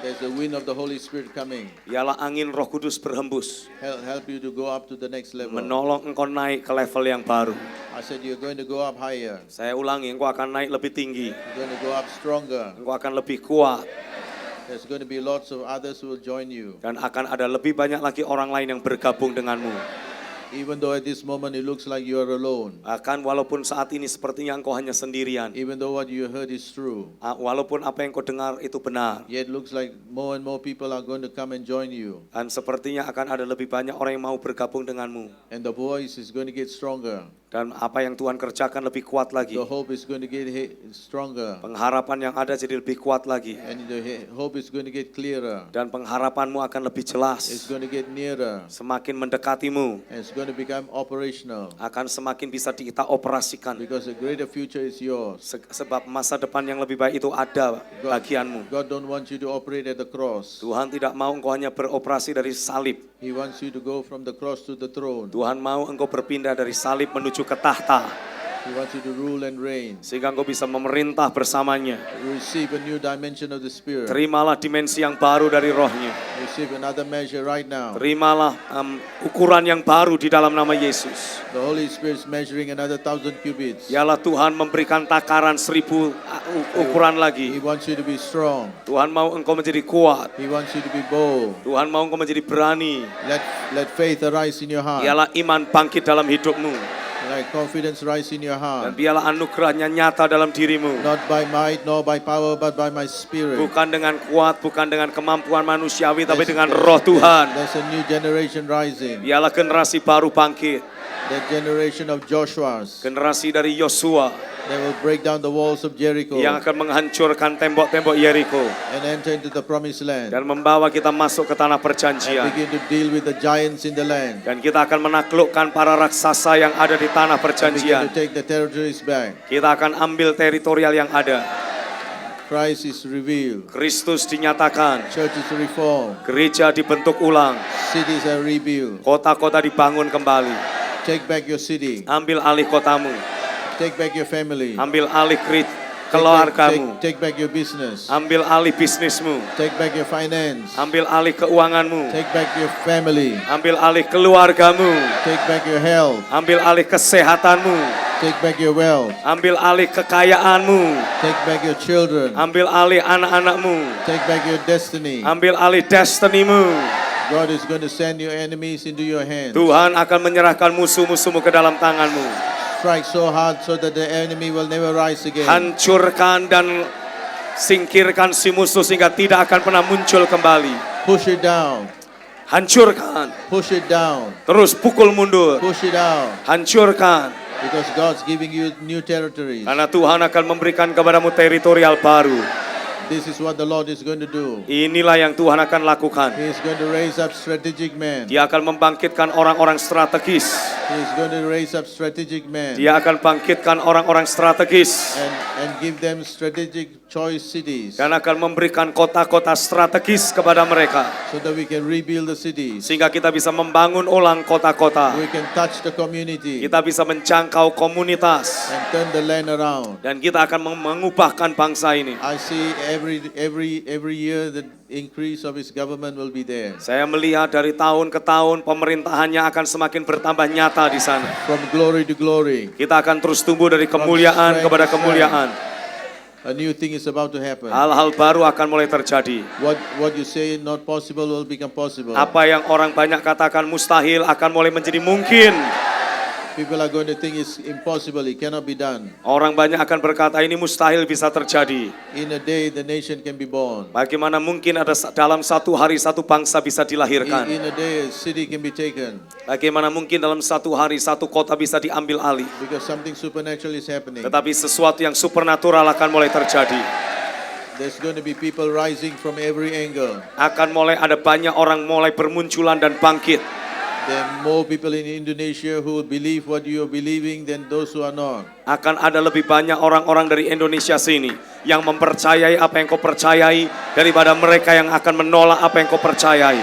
There's a wind of the Holy Spirit coming. Ialah angin Roh Kudus berhembus. Help you to go up to the next level. Menolong engkau naik ke level yang baru. I said you're going to go up higher. Saya ulangi, engkau akan naik lebih tinggi. You're going to go up stronger. Engkau akan lebih kuat. There's going to be lots of others who will join you. Dan akan ada lebih banyak lagi orang lain yang bergabung denganmu. Even though at this moment it looks like you are alone. Akan walaupun saat ini sepertinya engkau hanya sendirian. Even though what you heard is true. Walaupun apa yang kau dengar itu benar. Yet it looks like more and more people are going to come and join you. Dan sepertinya akan ada lebih banyak orang yang mau bergabung denganmu. And the voice is going to get stronger. Dan apa yang Tuhan kerjakan lebih kuat lagi. The hope is going to get stronger. Pengharapan yang ada jadi lebih kuat lagi. And the hope is going to get clearer. Dan pengharapanmu akan lebih jelas. It's going to get nearer. Semakin mendekatimu. And it's going to become operational. Akan semakin bisa kita operasikan. Because a greater future is yours. Sebab masa depan yang lebih baik itu ada bagianmu. God don't want you to operate at the cross. Tuhan tidak mau engkau hanya beroperasi dari salib. He wants you to go from the cross to the throne. Tuhan mau engkau berpindah dari salib menuju ke tahta. He wants you to rule and reign. Sehingga engkau bisa memerintah bersamanya. Receive a new dimension of the Spirit. Terimalah dimensi yang baru dari rohnya. Receive another measure right now. Terimalah ukuran yang baru di dalam nama Yesus. The Holy Spirit is measuring another 1,000 cubits. Ialah Tuhan memberikan takaran 1,000 ukuran lagi. He wants you to be strong. Tuhan mau engkau menjadi kuat. He wants you to be bold. Tuhan mau engkau menjadi berani. Let faith arise in your heart. Ialah iman bangkit dalam hidupmu. Let confidence rise in your Dan heart. biarlah anugerahnya nyata dalam dirimu. Not by might nor by power but by my Spirit. Bukan dengan kuat, bukan dengan kemampuan manusiawi, tapi dengan roh Tuhan. There's a new generation rising. Biarlah generasi baru bangkit. That generation of Joshua's. Generasi dari Yosua. They will break down the walls of Jericho. Yang akan menghancurkan tembok-tembok Yeriko. And enter into the promised land. Dan membawa kita masuk ke tanah perjanjian. And begin to deal with the giants in the land. Dan kita akan menaklukkan para raksasa yang ada di tanah And begin perjanjian. to take the territories back. Kita akan ambil teritorial yang ada. Christ is revealed. Kristus dinyatakan. Church is reformed. Gereja dibentuk ulang. Cities are rebuilt. Kota-kota dibangun kembali. Take back your city. Ambil alih kotamu. Take back your family. Ambil alih keluargamu. Take back your business. Ambil alih bisnismu. Take back your finance. Ambil alih keuanganmu. Take back your family. Ambil alih keluargamu. Take back your health. Ambil alih kesehatanmu. Take back your wealth. Ambil alih kekayaanmu. Take back your children. Ambil alih anak-anakmu. Take back your destiny. Ambil alih destinimu. God is going to send your enemies into your hands. Tuhan akan menyerahkan musuh-musuhmu ke dalam tanganmu. Strike so hard so that the enemy will never rise again. Hancurkan dan singkirkan si musuh sehingga tidak akan pernah muncul kembali. Push it down. Hancurkan. Push it down. Terus pukul mundur. Push it out. Hancurkan. Because God's giving you new territories. Karena Tuhan akan memberikan kepadamu teritorial baru. This is what the Lord is going to do. Inilah yang Tuhan akan lakukan. He is going to raise up strategic men. Dia akan membangkitkan orang-orang strategis. He is going to raise up strategic men. Dia akan bangkitkan orang-orang strategis. And give them strategic choice cities. Dan akan memberikan kota-kota strategis kepada mereka. So that we can rebuild the cities. Sehingga kita bisa membangun ulang kota-kota. We can touch the community. Kita bisa menjangkau komunitas. And turn the land around. Dan kita akan mengubahkan bangsa ini. I see every year the increase of his government will be there. Saya melihat dari tahun ke tahun pemerintahannya akan semakin bertambah nyata di sana. From glory to glory. Kita akan terus tumbuh dari kemuliaan kepada kemuliaan. A new thing is about to happen. Hal-hal baru akan mulai terjadi. What you say not possible will become possible. Apa yang orang banyak katakan mustahil akan mulai menjadi mungkin. People are going to think it's impossible, it cannot be done. Orang banyak akan berkata ini mustahil bisa terjadi. In a day the nation can be born. Bagaimana mungkin ada dalam satu hari satu bangsa bisa dilahirkan? In a day a city can be taken. Bagaimana mungkin dalam satu hari satu kota bisa diambil alih? Because something supernatural is happening. Tetapi sesuatu yang supernatural akan mulai terjadi. There's going to be people rising from every angle. Akan mulai ada banyak orang mulai bermunculan dan bangkit. There are more people in Indonesia who will believe what you are believing than those who are not. Akan ada lebih banyak orang-orang dari Indonesia sini yang mempercayai apa yang kau percayai daripada mereka yang akan menolak apa yang kau percayai.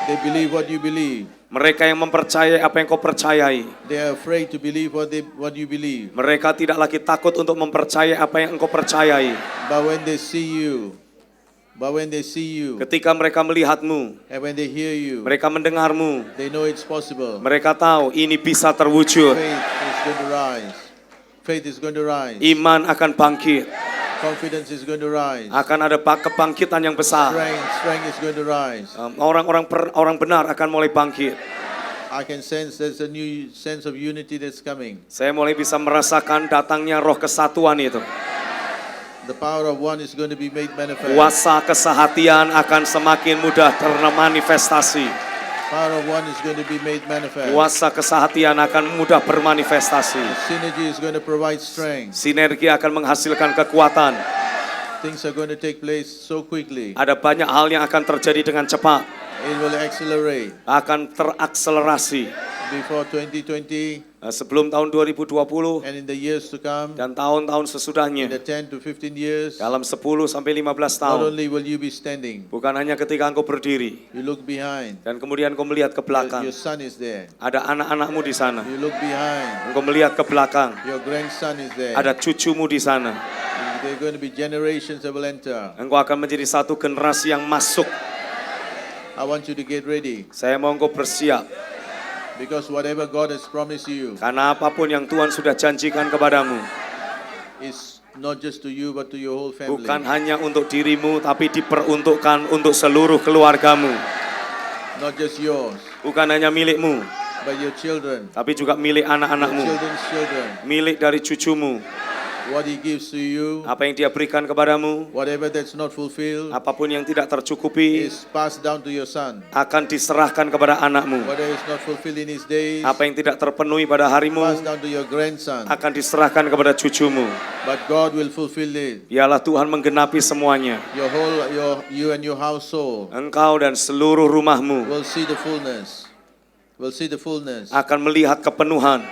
They believe what you believe. Mereka yang mempercayai apa yang kau percayai. They are afraid to believe what you believe. Mereka tidak lagi takut untuk mempercayai apa yang engkau percayai. But when they see you, But when they see you ketika mereka melihatmu, and when they hear you, mereka mendengarmu, they know it's possible. mereka tahu ini bisa terwujud. Faith is going to rise. Faith is going to rise. Iman akan bangkit, Confidence is going to rise. akan ada kebangkitan yang besar. Strength is going to rise. Orang benar akan mulai bangkit. I can sense there's a new sense of unity that's coming. Saya mulai bisa merasakan datangnya roh kesatuan itu. The power of one is going to be made manifest. Kuasa kesehatian akan semakin mudah termanifestasi. Power of one is going to be made manifest. Kuasa kesehatian akan mudah bermanifestasi. Synergy is going to provide strength. Sinergi akan menghasilkan kekuatan. Things are going to take place so quickly. Ada banyak hal yang akan terjadi dengan cepat. It will accelerate. Akan terakselerasi. Before 2020 Sebelum tahun 2020 and in the years to come, dan tahun-tahun in the sesudahnya. 10 to 15 years, Dalam 10 sampai 15 not tahun. only will you be standing, Bukan hanya ketika engkau berdiri you look behind. dan kemudian engkau melihat ke belakang. Your son is there. Ada anak-anakmu di sana. You look behind. Engkau melihat ke belakang. Your grandson is there. Ada cucumu di sana. There are going to be generations that will enter. Engkau akan menjadi satu generasi yang masuk. I want you to get ready, Saya mau engkau bersiap. because whatever God has promised you Karena apapun yang Tuhan sudah janjikan kepadamu. is not just to you but to your whole family. Bukan hanya untuk dirimu, tapi diperuntukkan untuk seluruh keluargamu. Not just yours, Bukan hanya milikmu, but your children, tapi juga milik your anak-anakmu. children's children. Milik dari cucumu. What He gives to you, Apa yang dia berikan kepadamu, whatever that's not fulfilled, apapun yang tidak tercukupi, is passed down to your son. akan diserahkan kepada anakmu. Whatever is not fulfilled in his days, Apa yang tidak terpenuhi pada harimu, passed down to your grandson. akan diserahkan kepada cucumu. But God will fulfill it. Biarlah Tuhan menggenapi semuanya. You and your household Engkau dan seluruh rumahmu will see the fullness. Will see the fullness. akan melihat kepenuhan.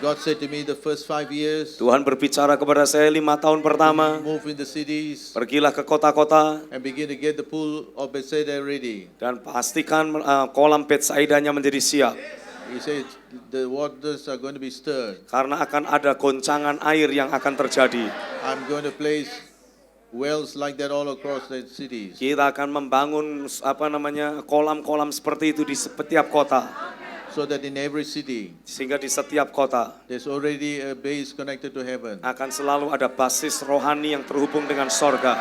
God said to me the first 5 years, Tuhan berbicara kepada saya 5 tahun pertama, move in the cities pergilah ke kota-kota and begin to get the pool of Bethesda ready. dan pastikan kolam Betsaidanya menjadi siap. He said the waters are going to be stirred. Karena akan ada goncangan air yang akan terjadi. I'm going to place wells like that all across the cities. Kita akan membangun kolam-kolam seperti itu di setiap kota. So that in every city, Sehingga di setiap kota there's already a base connected to heaven. akan selalu ada basis rohani yang terhubung dengan sorga.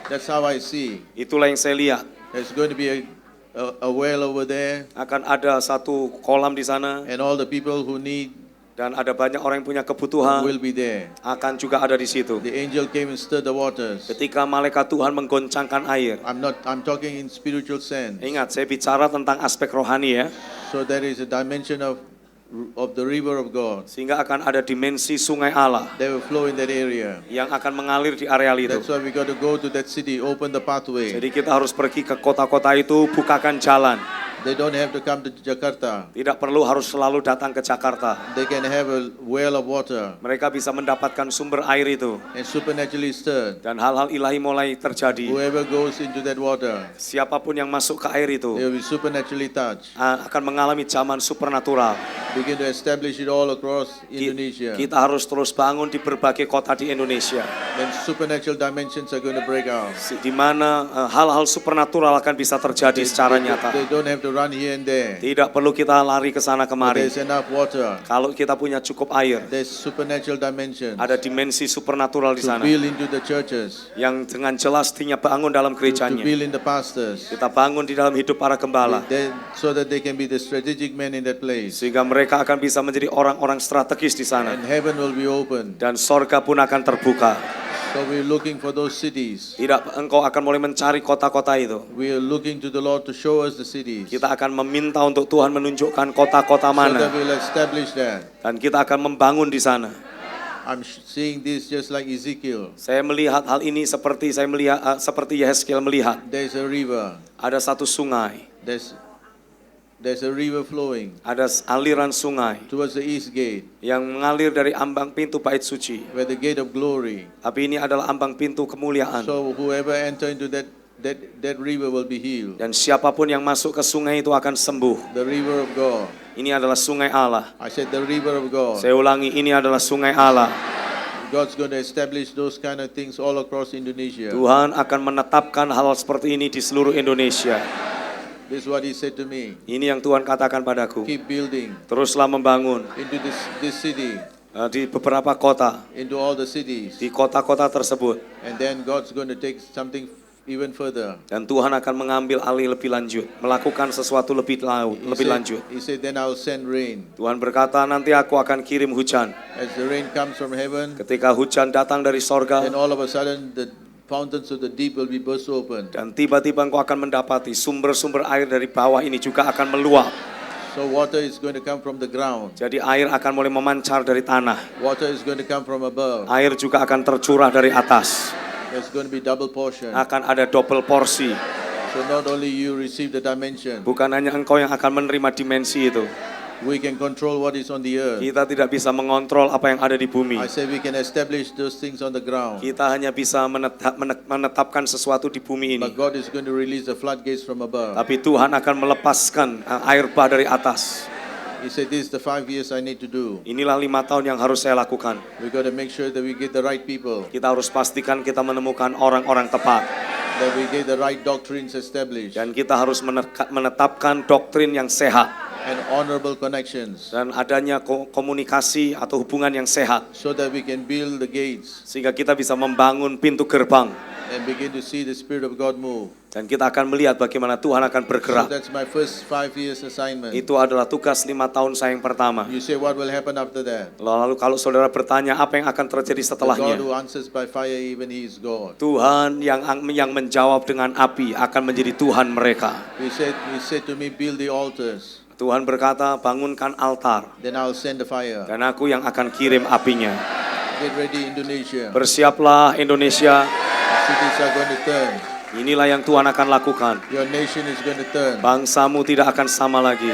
That's how I see. Itulah yang saya lihat. There's going to be a well over there, Akan ada satu kolam di sana and all the people who need dan ada banyak orang yang punya kebutuhan will be there. akan juga ada di situ. The angel came and stirred the waters. Ketika malaikat Tuhan menggoncangkan air. I'm talking in spiritual sense. Ingat, saya bicara tentang aspek rohani ya. So there is a dimension of the river of God. Sehingga akan ada dimensi sungai Allah They will flow in that area. yang akan mengalir di areal itu. That's why we got to go to that city, open the pathway. Jadi kita harus pergi ke kota-kota itu, bukakan jalan. They don't have to come to Jakarta. Tidak perlu harus selalu datang ke Jakarta. They can have a well of water Mereka bisa mendapatkan sumber air itu. and supernaturally stirred. Dan hal-hal ilahi mulai terjadi. Whoever goes into that water, Siapapun yang masuk ke air itu they will be supernaturally touched. akan mengalami zaman supernatural. Begin to establish it all across Indonesia. Kita harus terus bangun di berbagai kota di Indonesia. Then supernatural dimensions are going to break out. Di mana hal-hal supernatural akan bisa terjadi secara nyata. They don't have to run here and there. Tidak perlu kita lari ke sana But kemari. there's enough water. Kalau kita punya cukup air, There's supernatural dimensions ada dimensi supernatural di to sana. build into the churches, Yang dengan jelas dia bangun dalam to gerejanya. build in the pastors, Kita bangun di dalam hidup para gembala. so that they can be the strategic men in that place. Sehingga mereka akan bisa menjadi orang-orang strategis di sana. And heaven will be open. Dan sorga pun akan terbuka. So we're looking for those cities. Tidak, engkau akan mulai mencari kota-kota itu. We are looking to the Lord to show us the cities, Kita akan meminta untuk Tuhan menunjukkan kota-kota so that mana. we'll establish that. Dan kita akan membangun di sana. I'm seeing this just like Ezekiel. Saya melihat hal ini seperti seperti Yehezkiel melihat. There's a river. Ada satu sungai. There's a river flowing Ada aliran sungai towards the east gate, yang mengalir dari ambang pintu bait suci. where the gate of glory. Tapi ini adalah ambang pintu kemuliaan. So whoever enter into that river will be healed. Dan siapapun yang masuk ke sungai itu akan sembuh. The river of God. Ini adalah sungai Allah. I said the river of God. Saya ulangi, ini adalah sungai Allah. God's going to establish those kind of things all across Indonesia. Tuhan akan menetapkan hal seperti ini di seluruh Indonesia. This is what He said to me. Ini yang Tuhan katakan padaku. Keep building Teruslah membangun into this city, di beberapa kota, into all the cities. di kota-kota tersebut. And then God's going to take something even further. Dan Tuhan akan mengambil alih lebih lanjut, melakukan sesuatu lebih lanjut. He said, then I'll send rain. Tuhan berkata, nanti aku akan kirim hujan. As the rain comes from heaven, Ketika hujan datang dari sorga, then all of a sudden the fountains of the deep will be burst open. dan tiba-tiba engkau akan mendapati sumber-sumber air dari bawah ini juga akan meluap. So water is going to come from the ground. Jadi air akan mulai memancar dari tanah. Water is going to come from above. Air juga akan tercurah dari atas. There's going to be double portion. Akan ada double porsi. So not only you receive the dimension, Bukan hanya engkau yang akan menerima dimensi itu. we can control what is on the earth. Kita tidak bisa mengontrol apa yang ada di bumi. I say we can establish those things on the ground. Kita hanya bisa menetapkan sesuatu di bumi ini. But God is going to release the floodgates from above. Tapi Tuhan akan melepaskan air bah dari atas. He said, this is the 5 years I need to do. Inilah 5 tahun yang harus saya lakukan. We got to make sure that we get the right people, Kita harus pastikan kita menemukan orang-orang tepat. that we get the right doctrines established, Dan kita harus menetapkan doktrin yang sehat. and honorable connections, Dan adanya komunikasi atau hubungan yang sehat. so that we can build the gates Sehingga kita bisa membangun pintu gerbang. and begin to see the Spirit of God move. Dan kita akan melihat bagaimana Tuhan akan So bergerak. that's my first 5 years assignment. Itu adalah tugas 5 tahun saya yang pertama. You say, what will happen after that? Lalu kalau saudara bertanya apa yang akan terjadi The God setelahnya? who answers by fire, even He is God. Tuhan yang menjawab dengan api akan menjadi Tuhan mereka. He said to me, build the altars, Tuhan berkata, bangunkan altar, then I'll send the fire. dan aku yang akan kirim apinya. Get ready, Indonesia. Bersiaplah Indonesia, The cities are going to turn. inilah yang Tuhan akan lakukan. Your nation is going to turn. Bangsamu tidak akan sama lagi.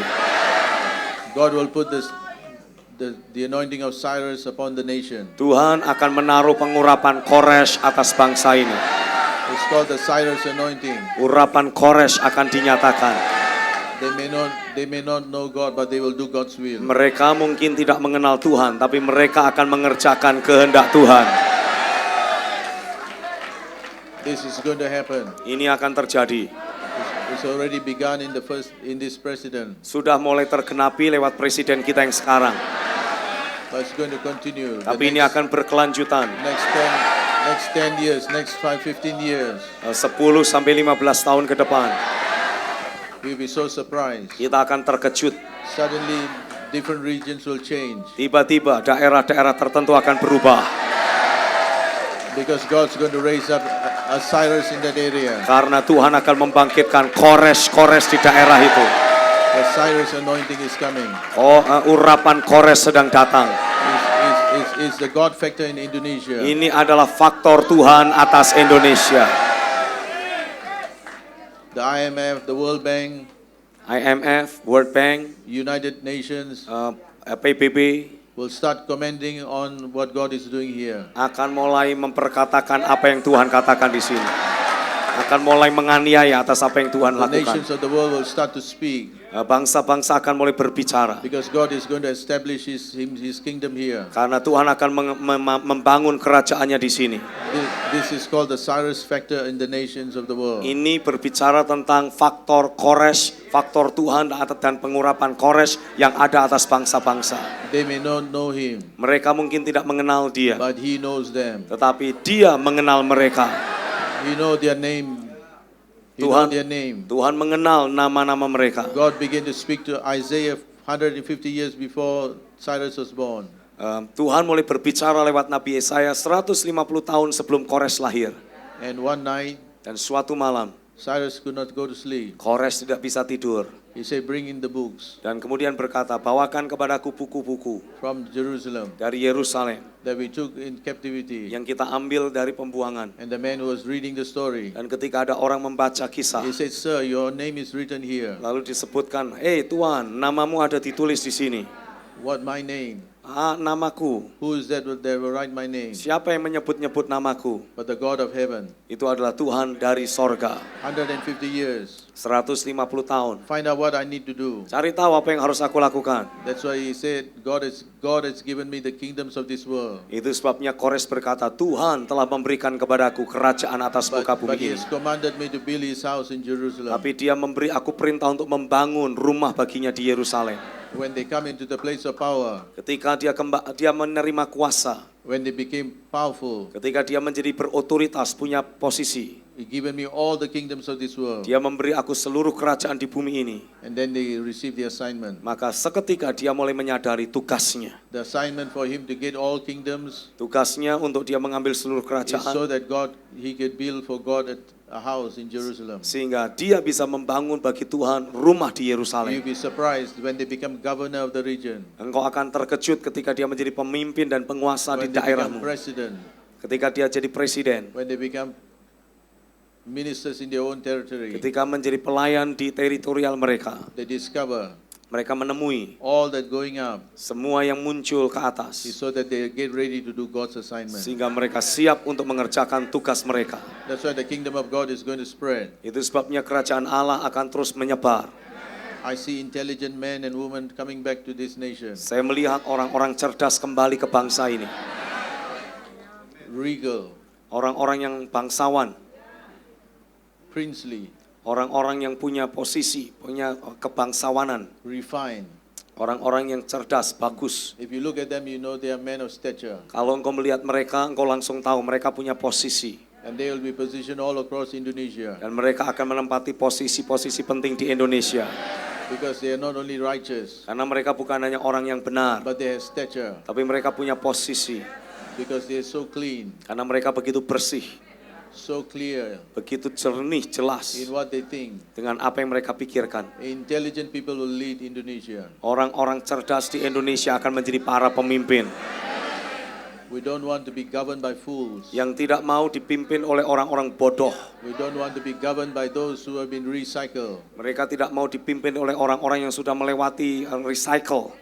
God will put the anointing of Cyrus upon the nation. Tuhan akan menaruh pengurapan Kores atas bangsa ini. It's called the Cyrus anointing. Urapan Kores akan dinyatakan. They may not know God, but they will do God's will. Mereka mungkin tidak mengenal Tuhan, tapi mereka akan mengerjakan kehendak Tuhan. This is going to happen. Ini akan terjadi. It's already begun in this president, Sudah mulai tergenapi lewat presiden kita yang sekarang. but it's going to continue. The Tapi ini akan berkelanjutan. next 10 years, next 15 years, 10 sampai 15 tahun ke depan. we'll be so surprised. Kita akan terkejut. Suddenly, different regions will change Tiba-tiba daerah-daerah tertentu akan berubah. because God's going to raise up a Cyrus in that area. Karena Tuhan akan membangkitkan Kores-Kores di daerah itu. The Cyrus anointing is coming. Urapan Kores sedang datang. Is the God factor in Indonesia. Ini adalah faktor Tuhan atas Indonesia. The IMF, the World Bank, IMF, World Bank, United Nations PBB will start commenting on what God is doing here. akan mulai memperkatakan apa yang Tuhan katakan di sini. Akan mulai menganiaya atas apa yang Tuhan The lakukan. nations of the world will start to speak Bangsa-bangsa akan mulai berbicara. because God is going to establish His kingdom here. Karena Tuhan akan membangun kerajaannya di sini. This is called the Cyrus factor in the nations of the world. Ini berbicara tentang faktor Kores, faktor Tuhan dan pengurapan Kores yang ada atas bangsa-bangsa. They may not know Him, Mereka mungkin tidak mengenal Dia, but He knows them. tetapi Dia mengenal mereka. He knows their name. Tuhan, Their name. Tuhan mengenal nama-nama mereka. God began to speak to Isaiah 150 years before Cyrus was born. Tuhan mulai berbicara lewat Nabi Yesaya 150 tahun sebelum Kores lahir. And one night, Dan suatu malam, Cyrus could not go to sleep. Kores tidak bisa tidur. He said, bring in the books Dan kemudian berkata, bawakan kepadaku buku-buku from Jerusalem dari Yerusalem that we took in captivity. yang kita ambil dari pembuangan. And the man who was reading the story, Dan ketika ada orang membaca kisah, he said, sir, your name is written here. lalu disebutkan, Tuan, namamu ada ditulis di sini. What, my name? Namaku. Who is that will write my name? Siapa yang menyebut-nyebut namaku? But the God of heaven. Itu adalah Tuhan dari sorga. 150 years. 150 tahun. Find out what I need to do. Cari tahu apa yang harus aku lakukan. That's why he said, God has given me the kingdoms of this world. Itu sebabnya Kores berkata, Tuhan telah memberikan kepadaku kerajaan atas muka But he bumi ini. has commanded me to build his house in Jerusalem. Tapi dia memberi aku perintah untuk membangun rumah baginya di Yerusalem. When they come into the place of power, Ketika dia menerima kuasa, when they became powerful, ketika dia menjadi berotoritas, punya posisi, he given me all the kingdoms of this world. dia memberi aku seluruh kerajaan di bumi ini. And then they receive the assignment. Maka seketika dia mulai menyadari tugasnya. The assignment for him to get all kingdoms Tugasnya untuk dia mengambil seluruh is kerajaan, so that he could build for God a house in Jerusalem. sehingga dia bisa membangun bagi Tuhan rumah di You'll Yerusalem. be surprised when they become governor of the region, Engkau akan terkejut ketika dia menjadi pemimpin dan penguasa di when they become daerahmu. president, Ketika dia jadi presiden, when they become ministers in their own territory. ketika menjadi pelayan di teritorial mereka. They discover Mereka menemui all that going up semua yang muncul ke is atas, so that they get ready to do God's assignment. sehingga mereka siap untuk mengerjakan tugas mereka. That's why the kingdom of God is going to spread. Itu sebabnya kerajaan Allah akan terus menyebar. I see intelligent men and women coming back to this nation. Saya melihat orang-orang cerdas kembali ke bangsa ini. Regal, Orang-orang yang bangsawan, princely, orang-orang yang punya posisi, punya kebangsawanan, refined. orang-orang yang cerdas, bagus. If you look at them, you know they are men of stature. Kalau engkau melihat mereka, engkau langsung tahu mereka punya posisi. And they will be positioned all across Indonesia. Dan mereka akan menempati posisi-posisi penting di Indonesia. Because they are not only righteous, Karena mereka bukan hanya orang yang benar, but they have stature. tapi mereka punya posisi. Because they are so clean, Karena mereka begitu bersih, so clear begitu jernih, jelas in what they think. dengan apa yang mereka pikirkan. Intelligent people will lead Indonesia. Orang-orang cerdas di Indonesia akan menjadi para pemimpin We don't want to be governed by fools. yang tidak mau dipimpin oleh orang-orang bodoh. We don't want to be governed by those who have been recycled. Mereka tidak mau dipimpin oleh orang-orang yang sudah melewati recycle,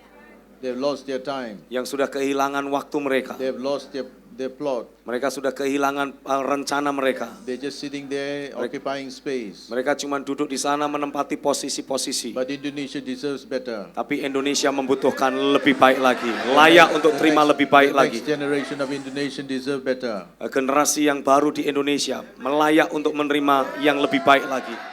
They've lost their time. yang sudah kehilangan waktu mereka. They've lost their plot. Mereka sudah kehilangan rencana mereka. They're just sitting there occupying space. Mereka cuma duduk di sana menempati posisi-posisi. But Indonesia deserves better. Tapi Indonesia membutuhkan lebih baik lagi, layak untuk terima lebih baik The lagi. next generation of Indonesian deserve better. Generasi yang baru di Indonesia melayak untuk menerima yang lebih baik lagi.